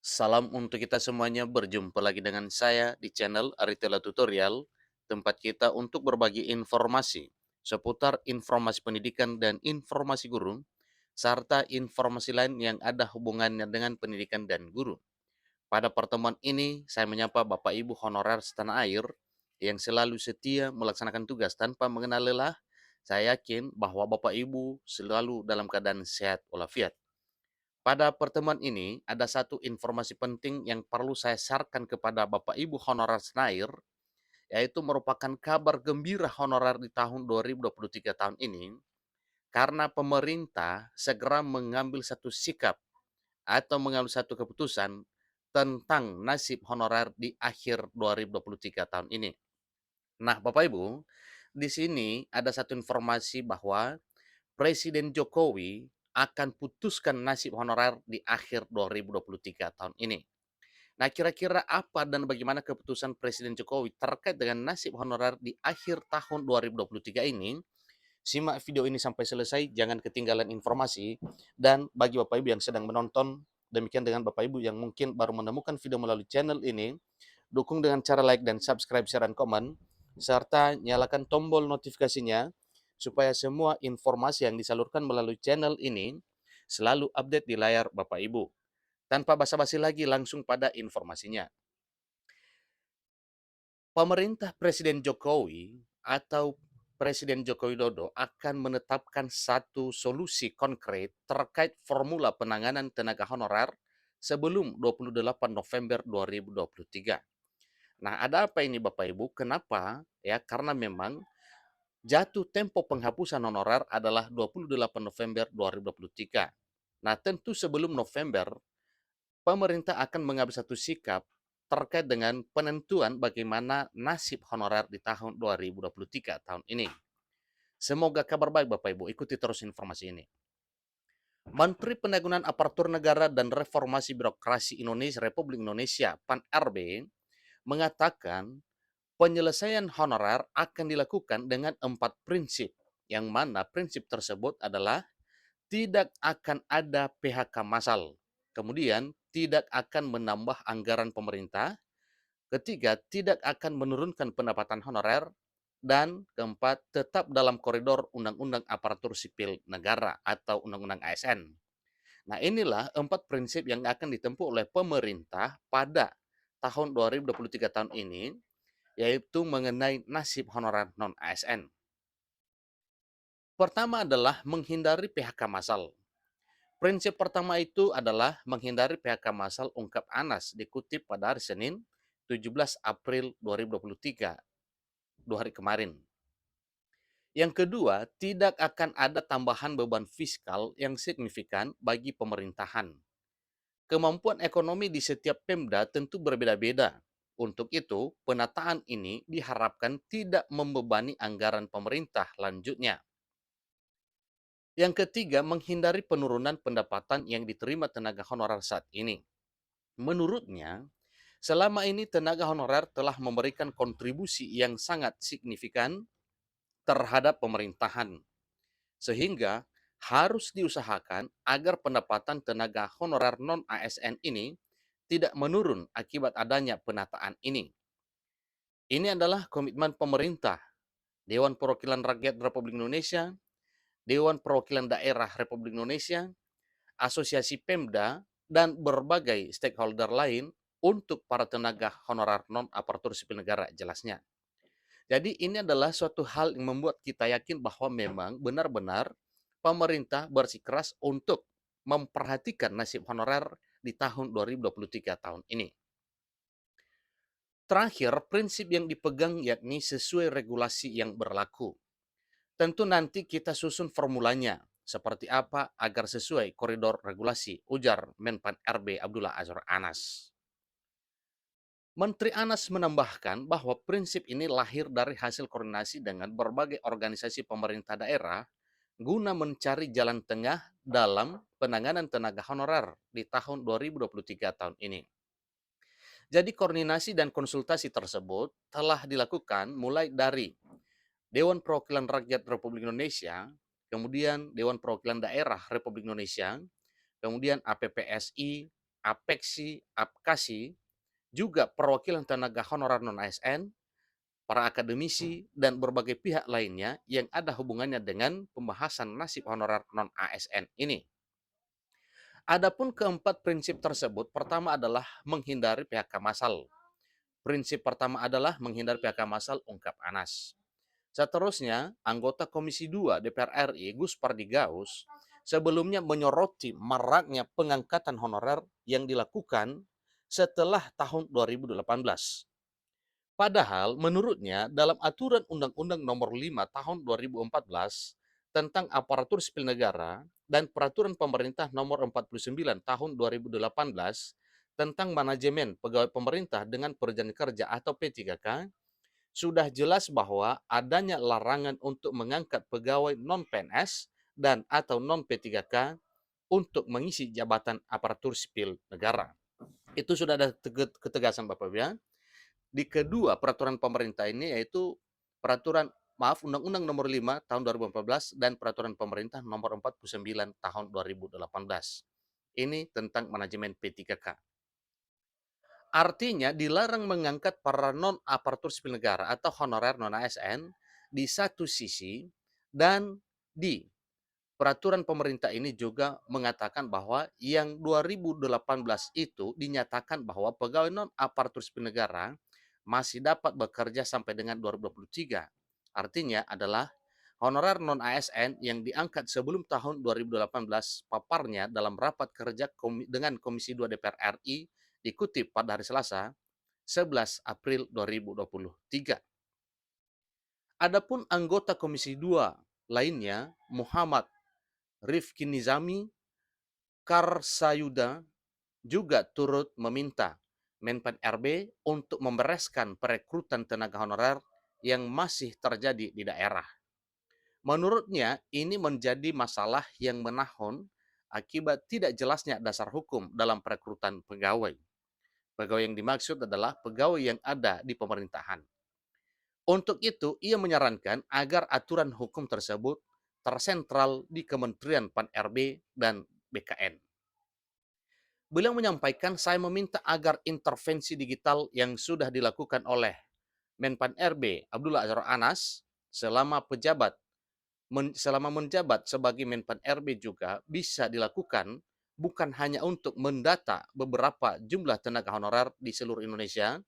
Salam untuk kita semuanya, berjumpa lagi dengan saya di channel Aritela Tutorial, tempat kita untuk berbagi informasi seputar informasi pendidikan dan informasi guru, serta informasi lain yang ada hubungannya dengan pendidikan dan guru. Pada pertemuan ini, saya menyapa Bapak Ibu honorer setanah air yang selalu setia melaksanakan tugas tanpa mengenal lelah. Saya yakin bahwa Bapak Ibu selalu dalam keadaan sehat walafiat. Pada pertemuan ini, ada satu informasi penting yang perlu saya sharekan kepada Bapak Ibu honorer Senair, yaitu merupakan kabar gembira honorer di tahun 2023 tahun ini, karena pemerintah segera mengambil satu sikap atau mengambil satu keputusan tentang nasib honorer di akhir 2023 tahun ini. Nah, Bapak Ibu, di sini ada satu informasi bahwa Presiden Jokowi akan putuskan nasib honorer di akhir 2023 tahun ini. Nah, kira-kira apa dan bagaimana keputusan Presiden Jokowi terkait dengan nasib honorer di akhir tahun 2023 ini? Simak video ini sampai selesai, jangan ketinggalan informasi. Dan bagi Bapak Ibu yang sedang menonton, demikian dengan Bapak Ibu yang mungkin baru menemukan video melalui channel ini, dukung dengan cara like dan subscribe, share, dan komen, serta nyalakan tombol notifikasinya supaya semua informasi yang disalurkan melalui channel ini selalu update di layar Bapak Ibu. Tanpa basa-basi lagi, langsung pada informasinya. Pemerintah Presiden Jokowi atau Presiden Joko Widodo akan menetapkan satu solusi konkret terkait formula penanganan tenaga honorer sebelum 28 November 2023. Nah, ada apa ini Bapak Ibu? Kenapa? Ya, karena memang jatuh tempo penghapusan honorer adalah 28 November 2023. Nah, tentu sebelum November, pemerintah akan mengambil satu sikap terkait dengan penentuan bagaimana nasib honorer di tahun 2023 tahun ini. Semoga kabar baik Bapak Ibu, ikuti terus informasi ini. Menteri Pendayagunaan Aparatur Negara dan Reformasi Birokrasi Indonesia Republik Indonesia (PAN-RB) mengatakan penyelesaian honorer akan dilakukan dengan 4 prinsip, yang mana prinsip tersebut adalah tidak akan ada PHK massal, kemudian tidak akan menambah anggaran pemerintah, ketiga tidak akan menurunkan pendapatan honorer, dan keempat tetap dalam koridor Undang-Undang Aparatur Sipil Negara atau Undang-Undang ASN. Nah, inilah 4 prinsip yang akan ditempuh oleh pemerintah pada tahun 2023 tahun ini, yaitu mengenai nasib honorer non-ASN. Pertama adalah menghindari PHK massal. Prinsip pertama itu adalah menghindari PHK massal, ungkap Anas, dikutip pada hari Senin 17 April 2023, 2 hari kemarin. Yang kedua, tidak akan ada tambahan beban fiskal yang signifikan bagi pemerintahan. Kemampuan ekonomi di setiap Pemda tentu berbeda-beda. Untuk itu, penataan ini diharapkan tidak membebani anggaran pemerintah lanjutnya. Yang ketiga, menghindari penurunan pendapatan yang diterima tenaga honorer saat ini. Menurutnya, selama ini tenaga honorer telah memberikan kontribusi yang sangat signifikan terhadap pemerintahan, sehingga harus diusahakan agar pendapatan tenaga honorer non-ASN ini tidak menurun akibat adanya penataan ini. Ini adalah komitmen pemerintah, Dewan Perwakilan Rakyat Republik Indonesia, Dewan Perwakilan Daerah Republik Indonesia, Asosiasi Pemda, dan berbagai stakeholder lain untuk para tenaga honorer non-aparatur sipil negara jelasnya. Jadi ini adalah suatu hal yang membuat kita yakin bahwa memang benar-benar pemerintah bersikeras untuk memperhatikan nasib honorer di tahun 2023 tahun ini. Terakhir, prinsip yang dipegang yakni sesuai regulasi yang berlaku. Tentu nanti kita susun formulanya seperti apa agar sesuai koridor regulasi, ujar Menpan RB Abdullah Azwar Anas. Menteri Anas menambahkan bahwa prinsip ini lahir dari hasil koordinasi dengan berbagai organisasi pemerintah daerah guna mencari jalan tengah dalam penanganan tenaga honorer di tahun 2023 tahun ini. Jadi koordinasi dan konsultasi tersebut telah dilakukan mulai dari Dewan Perwakilan Rakyat Republik Indonesia, kemudian Dewan Perwakilan Daerah Republik Indonesia, kemudian APPSI, Apeksi, Apkasi, juga perwakilan tenaga honorer non-ASN, para akademisi, dan berbagai pihak lainnya yang ada hubungannya dengan pembahasan nasib honorer non-ASN ini. Adapun keempat prinsip tersebut, pertama adalah menghindari PHK massal. Prinsip pertama adalah menghindari PHK massal, ungkap Anas. Seterusnya, anggota Komisi 2 DPR RI Gus Pardigaus sebelumnya menyoroti maraknya pengangkatan honorer yang dilakukan setelah tahun 2018. Padahal menurutnya dalam aturan Undang-Undang Nomor 5 Tahun 2014 tentang aparatur sipil negara dan peraturan pemerintah Nomor 49 Tahun 2018 tentang manajemen pegawai pemerintah dengan perjanjian kerja atau P3K, sudah jelas bahwa adanya larangan untuk mengangkat pegawai non-PNS dan atau non-P3K untuk mengisi jabatan aparatur sipil negara. Itu sudah ada ketegasan Bapak Ibu ya. Di kedua peraturan pemerintah ini yaitu Undang-Undang Nomor 5 Tahun 2014 dan Peraturan Pemerintah Nomor 49 Tahun 2018. Ini tentang manajemen P3K. Artinya dilarang mengangkat para non-aparatur sipil negara atau honorer non-ASN di satu sisi, dan di peraturan pemerintah ini juga mengatakan bahwa yang 2018 itu dinyatakan bahwa pegawai non-aparatur sipil negara masih dapat bekerja sampai dengan 2023. Artinya adalah honorer non-ASN yang diangkat sebelum tahun 2018 paparnya dalam rapat kerja dengan Komisi 2 DPR RI dikutip pada hari Selasa 11 April 2023. Adapun anggota Komisi 2 lainnya, Muhammad Rifki Nizami Karsayuda, juga turut meminta Menpan RB untuk membereskan perekrutan tenaga honorer yang masih terjadi di daerah. Menurutnya, ini menjadi masalah yang menahun akibat tidak jelasnya dasar hukum dalam perekrutan pegawai. Pegawai yang dimaksud adalah pegawai yang ada di pemerintahan. Untuk itu, ia menyarankan agar aturan hukum tersebut tersentral di Kementerian Pan-RB dan BKN. Beliau menyampaikan, saya meminta agar intervensi digital yang sudah dilakukan oleh Menpan RB Abdullah Azhar Anas selama menjabat sebagai Menpan RB juga bisa dilakukan bukan hanya untuk mendata beberapa jumlah tenaga honorer di seluruh Indonesia,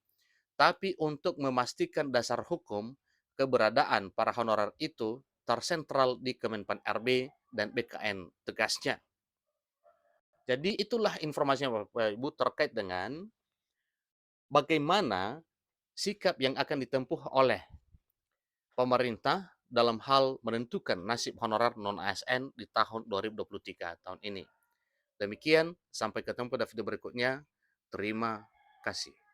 tapi untuk memastikan dasar hukum keberadaan para honorer itu tersentral di Kemenpan RB dan BKN, tegasnya. Jadi itulah informasinya Bapak Ibu terkait dengan bagaimana sikap yang akan ditempuh oleh pemerintah dalam hal menentukan nasib honorer non-ASN di tahun 2023 tahun ini. Demikian, sampai ketemu pada video berikutnya. Terima kasih.